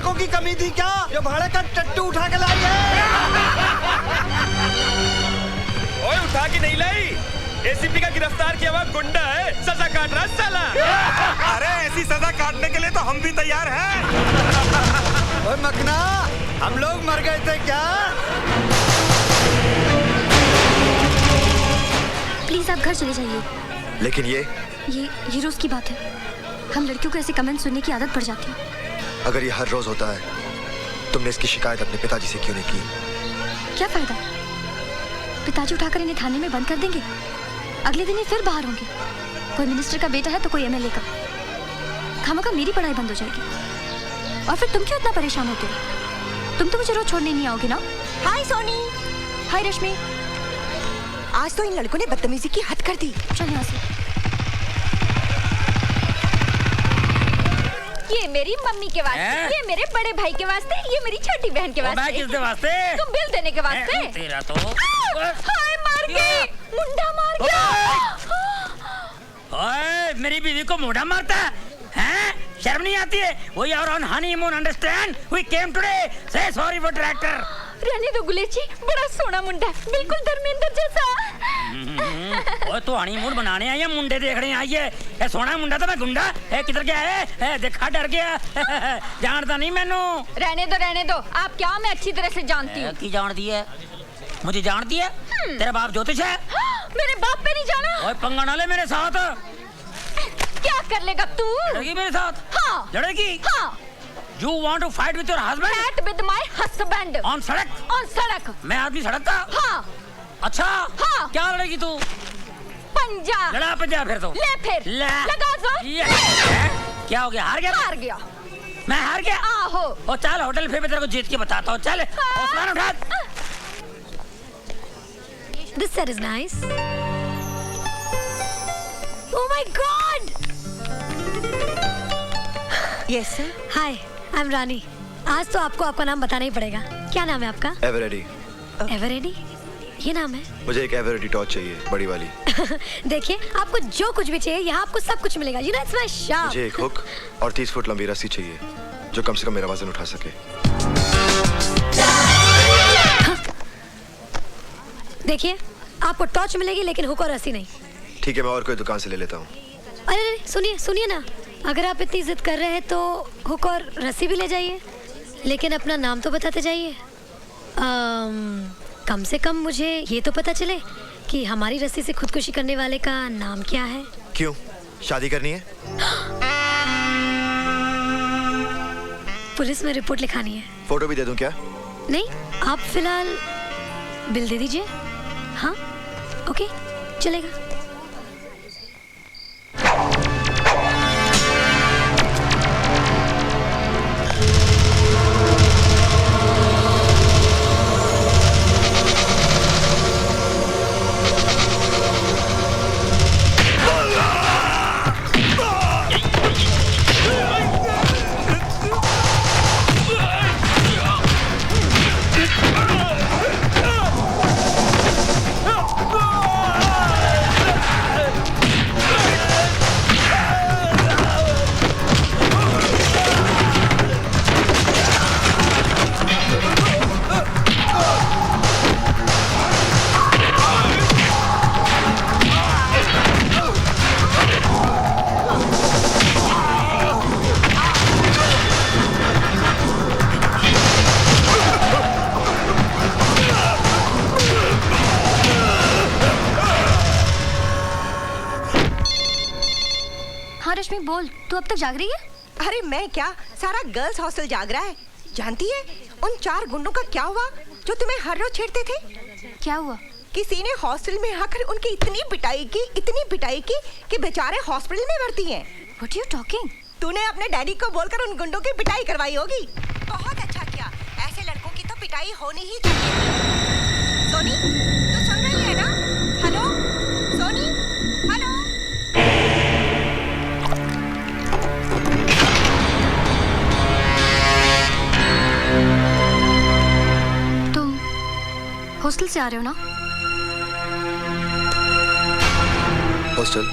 लड़कों की कमी थी क्या जो भाड़े का टट्टू उठा के लाई है? ओए उठा के नहीं लाई, एसीपी का गिरफ्तार किया हुआ गुंडा है, सजा काट रहा साला। अरे ऐसी सजा काटने के लिए तो हम भी तैयार हैं। ओए मकना, हम लोग मर गए थे क्या? प्लीज आप घर चले जाइए। लेकिन ये रोज की बात है। हम लड़कियों को ऐसे कमेंट सुनने की आदत पड़ जाती है। अगर ये हर रोज होता है, तुमने इसकी शिकायत अपने पिताजी से क्यों नहीं की? क्या फायदा? पिताजी उठाकर इन्हें थाने में बंद कर देंगे, अगले दिन ही फिर बाहर होंगे। कोई मिनिस्टर का बेटा है तो कोई एमएलए का। खामखा मेरी पढ़ाई बंद हो जाएगी। और फिर तुम क्यों इतना परेशान होते हो? तुम तो मुझे रोज छोड़ने नहीं आओगे ना? हाय सोनी। हाय रश्मि। आज तो इन लड़कों ने बदतमीजी की हद कर दी। चल यहाँ से। ये मेरी मम्मी के वास्ते, ये मेरे बड़े भाई के वास्ते, ये मेरी छोटी बहन के वास्ते। किसके वास्ते? तुम बिल देने के वास्ते। तेरा तो हाय मार गई, मुंडा मार गया। ओए मेरी बीवी को मुंडा मारता है? शर्म नहीं आती है? We are on honeymoon, understand? We came today. Say sorry for tractor. रहने दो गुलेची, बड़ा सोना मुंडा, बिल्कुल धर्मेंद्र जैसा। ओए तो हनीमून बनाने आई है, मुंडे देखने आई है? ए सोना मुंडा तो मैं गुंडा। ए किधर गया है? देखा डर गया। जानता नहीं मैनू। रहने दो। आप क्या? मैं अच्छी तरह से जानती हूँ। की जानती है? मुझे जानती है? तेरा बाप ज्योतिष है? मेरे बाप पे नहीं जाना। ओए पंगा ना ले मेरे साथ। क्या कर लेगा तू? लड़ेगी मेरे साथ? हाँ। लड़ेगी? हाँ। You want to fight with your husband? Fight with my husband. On सड़क? On सड़क। मैं आदमी सड़क का? हाँ। अच्छा। हाँ। क्या लड़ेगी तू? पंजा। लड़ा पंजा फिर तो। ले फिर। लगा जोर। क्या हो गया? हार गया? हार गया। मैं हार गया? आहो। ओ चल होटल फिर मैं तेरे को जीत के बताता हूँ। चल हौसला उठा। This set is nice. Oh my God! Yes sir. Hi, I'm रानी। आज तो आपको आपका नाम बताना ही पड़ेगा। क्या नाम है आपका? एवरेडी। एवरेडी? ये नाम है? मुझे एक एवरेडी टॉर्च चाहिए, बड़ी वाली। देखिए, आपको जो कुछ भी चाहिए यहाँ आपको सब कुछ मिलेगा। You know it's my shop. मुझे एक हुक और 30 फुट लंबी रस्सी चाहिए, जो कम से कम मेरा वजन उठा सके। देखिए, आपको टॉर्च मिलेगी लेकिन हुक और रस्सी नहीं। ठीक है, मैं और कोई दुकान से ले लेता हूँ। अरे सुनिए ना, अगर आप इतनी जिद कर रहे हैं तो हुक और रस्सी भी ले जाइए, लेकिन अपना नाम तो बताते जाइए। कम से कम मुझे ये तो पता चले कि हमारी रस्सी से खुदकुशी करने वाले का नाम क्या है। क्यों? शादी करनी है? पुलिस में रिपोर्ट लिखानी है। फोटो भी दे दूं क्या? नहीं, आप फिलहाल बिल दे दीजिए। हाँ, ओके, चलेगा। रश्मि बोल, तू अब तक जाग रही है? अरे मैं क्या, सारा गर्ल्स हॉस्टल जाग रहा है। जानती है उन 4 गुंडों का क्या हुआ जो तुम्हें हर रोज छेड़ते थे? क्या हुआ? किसी ने हॉस्टल में आकर उनकी इतनी पिटाई की कि बेचारे हॉस्पिटल में भर्ती हैं। What are you talking? तूने अपने डैडी को बोलकर उन गुंडों की पिटाई करवाई होगी। बहुत अच्छा किया, ऐसे लड़कों की तो पिटाई होनी ही चाहिए। सोनी, तू सुन रही है ना? Hello Soni, hello. तुम हॉस्टल से आ रहे हो ना? हॉस्टल?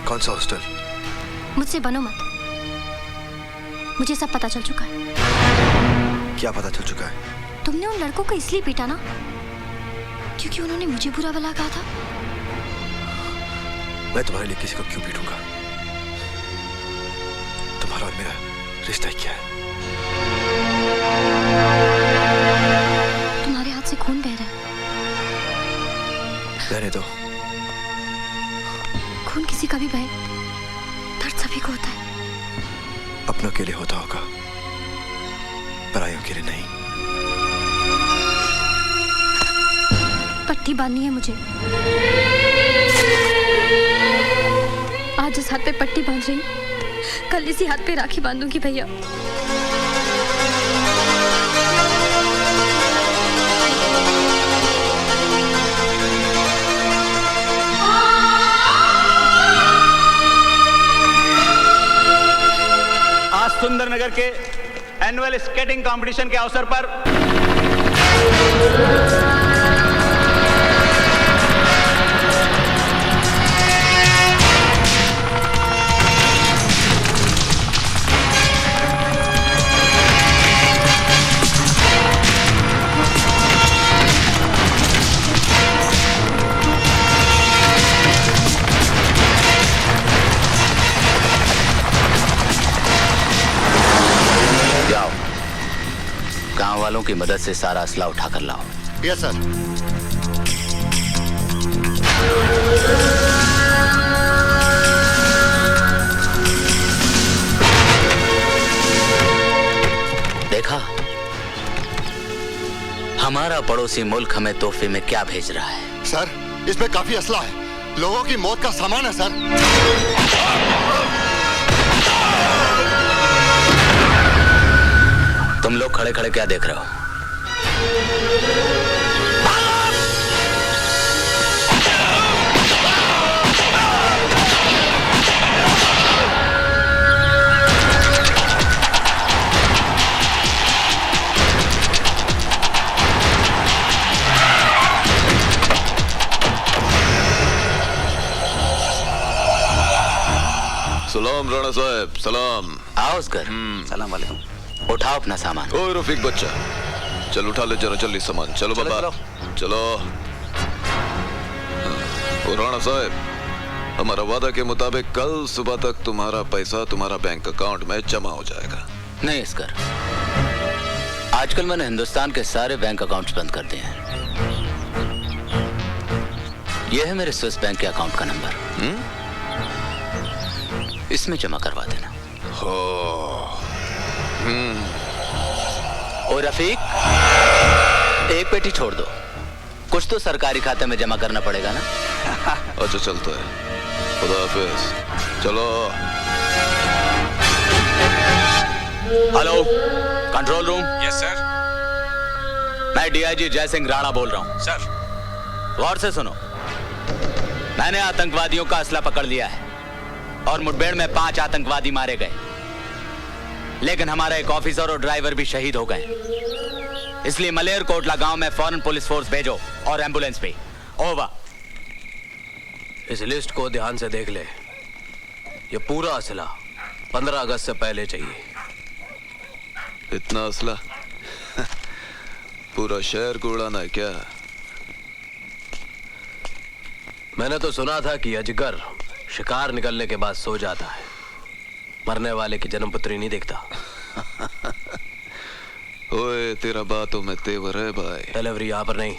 कौन सा हॉस्टल? मुझसे बनो मत। मुझे सब पता चल चुका है। क्या पता चल चुका है? तुमने उन लड़कों को इसलिए पीटा ना क्योंकि उन्होंने मुझे बुरा भला कहा था। मैं तुम्हारे लिए किसी को क्यों पीटूंगा? तुम्हारा और मेरा रिश्ता ही क्या है? तुम्हारे हाथ से खून बह रहा है। रहने दो। खून किसी का भी बहे, दर्द सभी को होता है। अपनों के लिए होता होगा, परायों के लिए नहीं। पट्टी बांधनी है मुझे। आज इस हाथ पे पट्टी बांध रही हूं, कल इसी हाथ पे राखी बांधूंगी भैया। आज सुंदरनगर के एनुअल स्केटिंग कंपटीशन के अवसर पर गांव वालों की मदद से सारा असला उठा कर लाओ। Yes sir. देखा, हमारा पड़ोसी मुल्क हमें तोहफे में क्या भेज रहा है? सर, इसमें काफी असला है, लोगों की मौत का सामान है सर। तुम लोग खड़े खड़े क्या देख रहे हो? सलाम राणा साहब, सलाम। आओ उसकर। सलाम वालेकुम। उठाओ अपना सामान। ओए रफीक बच्चा, चल उठा ले जरा जल्दी सामान। चलो बाबा, चलो। और राणा साहब, हमारा वादा के मुताबिक कल सुबह तक तुम्हारा पैसा तुम्हारा बैंक अकाउंट में जमा हो जाएगा। नहीं इसकर, आजकल मैंने हिंदुस्तान के सारे बैंक अकाउंट्स बंद कर दिए हैं। यह है मेरे स्विस बैंक के अकाउंट का नंबर। इसमें जमा करवा देना। हो। और रफीक, एक पेटी छोड़ दो, कुछ तो सरकारी खाते में जमा करना पड़ेगा ना। अच्छा चलता है, खुदा हाफिज। चलो। Hello, control room. Yes sir. मैं डीआईजी जय सिंह राणा बोल रहा हूँ। सर। गौर से सुनो, मैंने आतंकवादियों का असला पकड़ लिया है और मुठभेड़ में 5 आतंकवादी मारे गए, लेकिन हमारा एक ऑफिसर और ड्राइवर भी शहीद हो गए। इसलिए मलेर कोटला गांव में फौरन पुलिस फोर्स भेजो और एम्बुलेंस भी। ओवर। इस लिस्ट को ध्यान से देख ले। ये पूरा असला 15 अगस्त से पहले चाहिए। इतना असला? पूरा शहर को उड़ाना है क्या? मैंने तो सुना था कि अजगर शिकार निकलने के बाद सो जाता है, मरने वाले की जन्मपत्री नहीं देखता। ओए, तेरा बातों में तेवर है भाई। डिलीवरी यहाँ पर नहीं,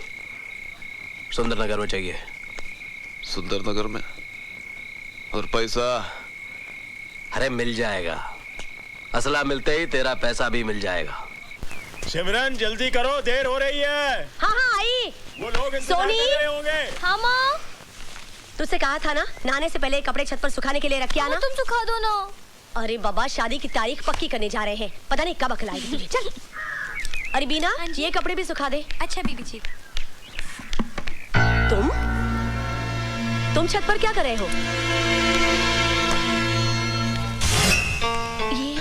सुंदरनगर में चाहिए। सुंदरनगर में? और पैसा? अरे मिल जाएगा, असला मिलते ही तेरा पैसा भी मिल जाएगा। सिमरन जल्दी करो, देर हो रही है। हाँ हाँ आई। वो लोग इंतजार कर रहे होंगे। हाँ माँ, तुझसे कहा था ना नहाने से पहले कपड़े छत पर सुखाने के लिए रख के आना। तुम सुखा दो ना। अरे बाबा, शादी की तारीख पक्की करने जा रहे हैं, पता नहीं कब अकल आएगी तुझे। चल। अरे बीना, ये कपड़े भी सुखा दे। अच्छा बीबी जी। तुम छत पर क्या कर रहे हो? ये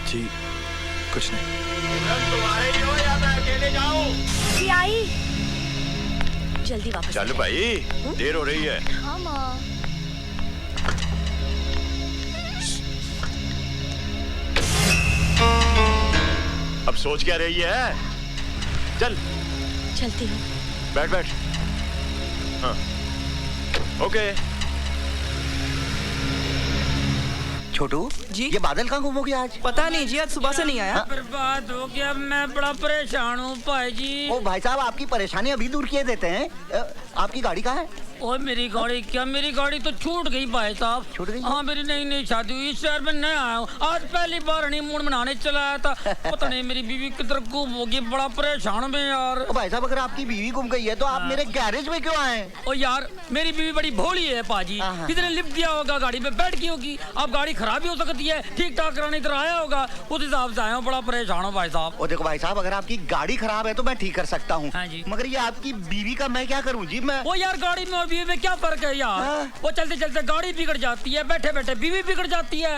जी कुछ नहीं। तुम आ रही हो या मैं अकेले जाऊं? जी आई। जल्दी वापस। चल भाई, देर हो रही है। हाँ माँ। अब सोच क्या रही है? चल चलती हूँ। बैठ बैठ। हाँ ओके। छोटू जी, ये बादल कहाँ गुम हो गया आज? पता नहीं जी, आज सुबह से नहीं आया। बर्बाद हो गया, मैं बड़ा परेशान हूँ भाई जी। ओ भाई साहब, आपकी परेशानी अभी दूर किए देते हैं। आपकी गाड़ी कहाँ है? ओए मेरी गाड़ी क्या, मेरी गाड़ी तो छूट गई भाई साहब। छूट गई? हाँ, मेरी नई नई शादी हुई, इस शहर में नया आया हूँ, आज पहली बार हनीमून मनाने चला आया था। पता नहीं मेरी बीवी किधर गुम होगी, बड़ा परेशान में यार। ओ भाई साहब, अगर आपकी बीवी गुम गई है तो आप मेरे गैरेज में क्यों आए? ओ यार, मेरी बीवी बड़ी भोली है पाजी, किधर लिफ्ट दिया होगा, गाड़ी में बैठ गई होगी। अब गाड़ी खराब भी हो सकती है, ठीक ठाक कराने इधर आया होगा, उस हिसाब से आया हूँ, बड़ा परेशान हूँ भाई साहब। ओ देखो भाई साहब, अगर आपकी गाड़ी खराब है तो मैं ठीक कर सकता हूँ, मगर ये आपकी बीवी का मैं क्या करूँ जी? मैं वो यार, गाड़ी में और बीवी में क्या फर्क है यार? वो चलते चलते गाड़ी बिगड़ जाती है, बैठे बैठे बीवी बिगड़ जाती है।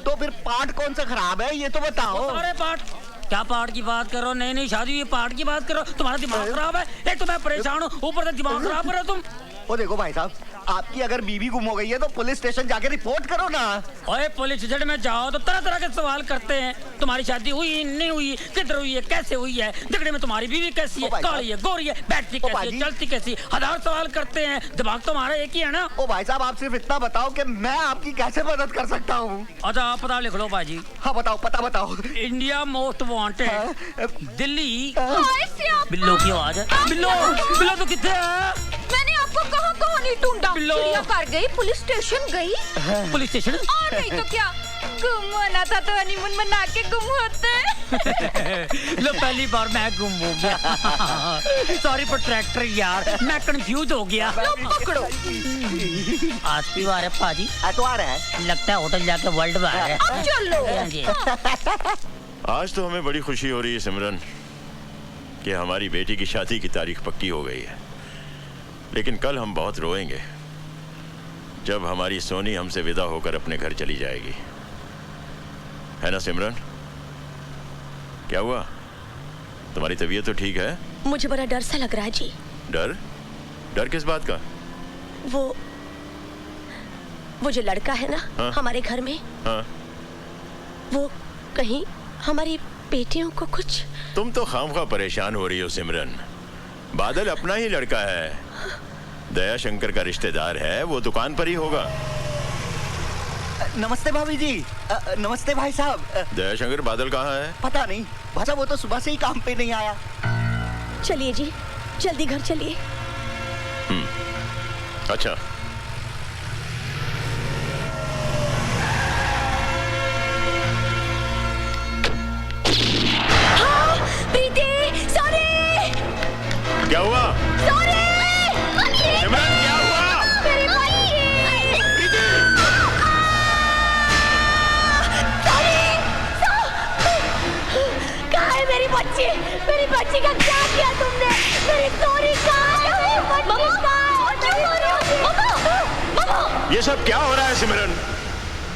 तो फिर पार्ट कौन सा खराब है ये तो बताओ। सारे पार्ट। क्या पार्ट की बात करो? नई नई शादी हुई, पार्ट की बात करो? तुम्हारा दिमाग खराब है? एक तो मैं परेशान हूँ, ऊपर से दिमाग खराब कर रहे हो तुम। ओ देखो भाई साहब, आपकी अगर बीवी गुम हो गई है तो पुलिस स्टेशन जाके रिपोर्ट करो ना। ओए, पुलिस स्टेशन में जाओ तो तरह तरह के सवाल करते हैं। तुम्हारी शादी हुई नहीं हुई, किधर हुई है, कैसे हुई है, देखने में तुम्हारी बीवी कैसी है, काली है, गोरी है, बैठती कैसी है, चलती कैसी, हजार सवाल करते हैं। दिमाग तुम्हारा एक ही है ना? ओ भाई साहब, आप सिर्फ इतना बताओ कि मैं आपकी कैसे मदद कर सकता हूँ। अच्छा, आप पता लिख लो भाजी। हाँ बताओ, पता बताओ। India most wanted, Delhi. बिल्लो की आवाज है। बिल्लो, बिल्लो तो कितने है? मैंने आपको कहाँ नहीं ढूंढा। चिड़ियाघर गई, पुलिस स्टेशन गई। Police station? और नहीं तो क्या, गुम होना था तो हनीमून मना के गुम होते। लो, पहली बार मैं गुम हो गया। सॉरी फॉर ट्रैक्टर यार, मैं कंफ्यूज हो गया। लो पकड़ो। आज की बार है पाजी? एतवार है, लगता है होटल जाके वर्ल्ड बार है। अब चलो। आज तो हमें बड़ी खुशी हो रही है सिमरन कि हमारी बेटी की शादी की तारीख पक्की हो गई है, लेकिन कल हम बहुत रोएंगे जब हमारी सोनी हमसे विदा होकर अपने घर चली जाएगी, है ना सिमरन? क्या हुआ, तुम्हारी तबीयत तो ठीक है? मुझे बड़ा डर सा लग रहा है जी। डर? डर किस बात का? वो जो लड़का है ना, हाँ? हमारे घर में, हाँ? वो कहीं हमारी बेटियों को कुछ। तुम तो खामखा परेशान हो रही हो सिमरन, बादल अपना ही लड़का है, दया शंकर का रिश्तेदार है, वो दुकान पर ही होगा। नमस्ते भाभी जी। नमस्ते भाई साहब। दया शंकर बादल कहाँ है? पता नहीं भाई साहब, वो तो सुबह से ही काम पे नहीं आया। चलिए जी, जल्दी घर चलिए। अच्छा। क्या हुआ? सिमरन, क्या हुआ? कहाँ है मेरी बच्ची? मेरी बच्ची का क्या किया तुमने? मेरी सोनी कहाँ है? ये सब क्या हो रहा है सिमरन?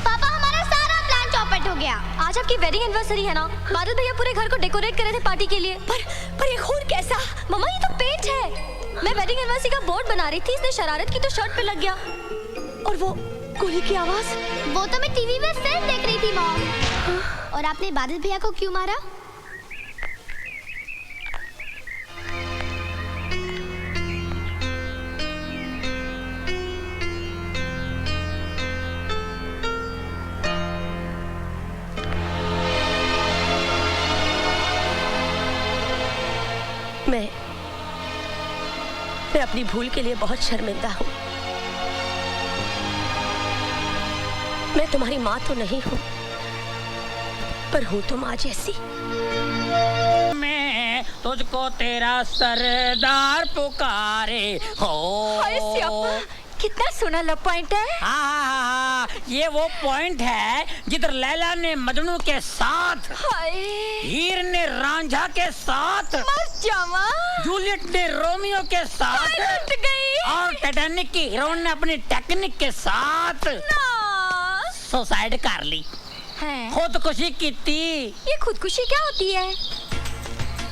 पापा, हमारा सारा प्लान चौपट हो गया। आज आपकी वेडिंग एनिवर्सरी है ना, बादल भैया पूरे घर को डेकोरेट कर रहे थे पार्टी के लिए। पर ये खून कैसा? मम्मा, ये तो पेंट है। मैं वेडिंग एनिवर्सरी का बोर्ड बना रही थी, इसने शरारत की तो शर्ट पे लग गया। और वो गोली की आवाज? वो तो मैं टीवी में फिल्म देख रही थी मॉम। और आपने बादल भैया को क्यों मारा? मैं अपनी भूल के लिए बहुत शर्मिंदा हूँ। मैं तुम्हारी माँ तो नहीं हूँ, पर हूँ तो माँ जैसी। मैं तुझको तेरा सरदार पुकारे हो। हाय स्यापा, कितना सोना लव पॉइंट है। हाँ, ये वो पॉइंट है जिधर लैला ने मजनू के साथ, हीर ने रांझा के साथ, जूलियट ने रोमियो के साथ, और टाइटैनिक की हीरोइन ने अपनी टेक्निक के साथ सुसाइड कर ली, खुदकुशी की थी। ये खुदकुशी क्या होती है?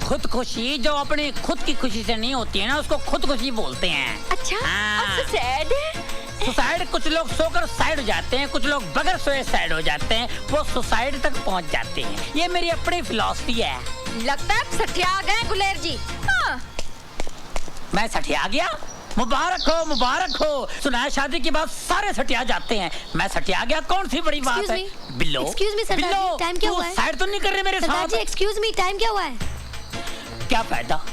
खुदकुशी जो अपनी खुद की खुशी से नहीं होती है ना, उसको खुदकुशी बोलते हैं। अच्छा, सैड। सुसाइड कुछ लोग सोकर साइड हो जाते हैं, कुछ लोग बगैर सोए साइड हो जाते हैं, वो सुसाइड तक पहुंच जाते हैं। ये मेरी अपनी फिलॉसफी है। लगता है सठिया गए गुलेर जी। हाँ। मैं सठिया गया? मुबारक हो, मुबारक हो। सुना है शादी के बाद सारे सटिया जाते हैं, मैं सटिया गया, कौन सी बड़ी बात है? बिल्लो, एक्सक्यूज मी सरदार जी, टाइम क्या हुआ है? साइड तो नहीं कर रहे मेरे साथ? सरदार जी एक्सक्यूज मी, टाइम क्या हुआ है? क्या फायदा,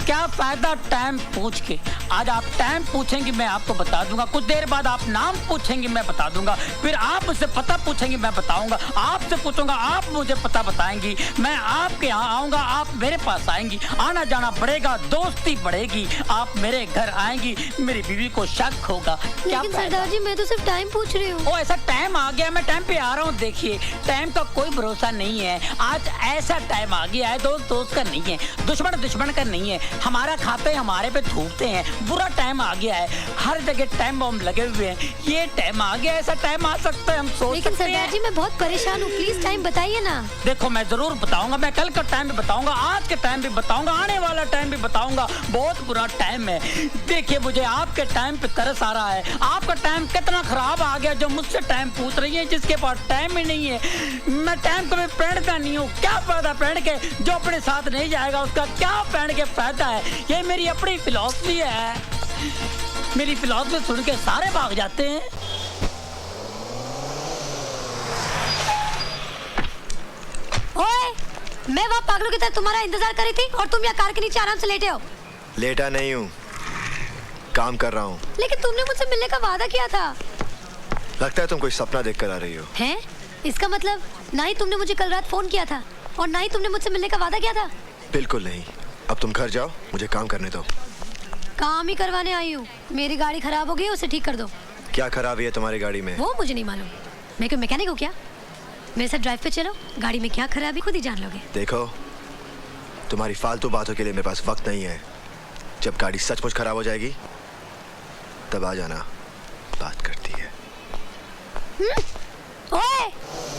क्या फायदा टाइम पूछ के? आज आप टाइम पूछेंगे मैं आपको बता दूंगा, कुछ देर बाद आप नाम पूछेंगे मैं बता दूंगा, फिर आप मुझसे पता पूछेंगे मैं बताऊंगा, आपसे पूछूंगा आप मुझे पता बताएंगी, मैं आपके यहाँ आऊंगा आप मेरे पास आएंगी, आना जाना बढ़ेगा, दोस्ती बढ़ेगी, आप मेरे घर आएंगी, मेरी बीवी को शक होगा। लेकिन सरदार जी मैं तो सिर्फ टाइम पूछ रही हूँ। ओ ऐसा टाइम आ गया, मैं टाइम पे आ रहा हूँ। देखिए टाइम का कोई भरोसा नहीं है, आज ऐसा टाइम आ गया है, दोस्त दोस्त का नहीं है, दुश्मन दुश्मन का नहीं है, हमारा खाते हमारे पे थूकते हैं, बुरा टाइम आ गया है, हर जगह टाइम बम लगे हुए हैं, ये टाइम आ गया, ऐसा टाइम आ सकता है हम सोच लेकिन सरदार जी मैं बहुत परेशान हूँ, प्लीज टाइम बताइए ना। देखो मैं जरूर बताऊंगा, मैं कल का टाइम भी बताऊंगा, आज के टाइम भी बताऊंगा, आने वाला टाइम भी बताऊंगा, बहुत बुरा टाइम है। देखिए मुझे आपके टाइम पे तरस आ रहा है, आपका टाइम कितना खराब आ गया जो मुझसे टाइम पूछ रही है, जिसके पास टाइम ही नहीं है। मैं टाइम कभी पहनता नहीं हूँ, क्या फायदा पहन के, जो अपने साथ नहीं जाएगा उसका क्या पहन के फायदा है। ये मेरी अपनी फिलॉसफी है, मेरी फिलॉसफी सुन के सारे भाग जाते हैं। ओए, मैं वहाँ पागलों की तरह तुम्हारा इंतजार कर रही थी और तुम यहाँ कार के नीचे आराम से लेटे हो। लेटा नहीं हूँ, काम कर रहा हूँ। लेकिन तुमने मुझसे मिलने का वादा किया था। लगता है तुम कोई सपना देख कर आ रही हो। हैं? इसका मतलब ना ही तुमने मुझे कल रात फोन किया था और ना ही तुमने मुझसे मिलने का वादा किया था। बिल्कुल नहीं। अब तुम घर जाओ, मुझे काम करने दो। काम ही करवाने आई हूँ। मेरी गाड़ी खराब हो गई, उसे ठीक कर दो। क्या खराबी है तुम्हारी गाड़ी में? वो मुझे नहीं मालूम, मैं कोई मैकेनिक हूँ क्या? मेरे साथ ड्राइव पे चलो, गाड़ी में क्या खराबी खुद ही जान लोगे। देखो तुम्हारी फालतू बातों के लिए मेरे पास वक्त नहीं है। जब गाड़ी सचमुच खराब हो जाएगी तब आ जाना, बात करती है। ओए!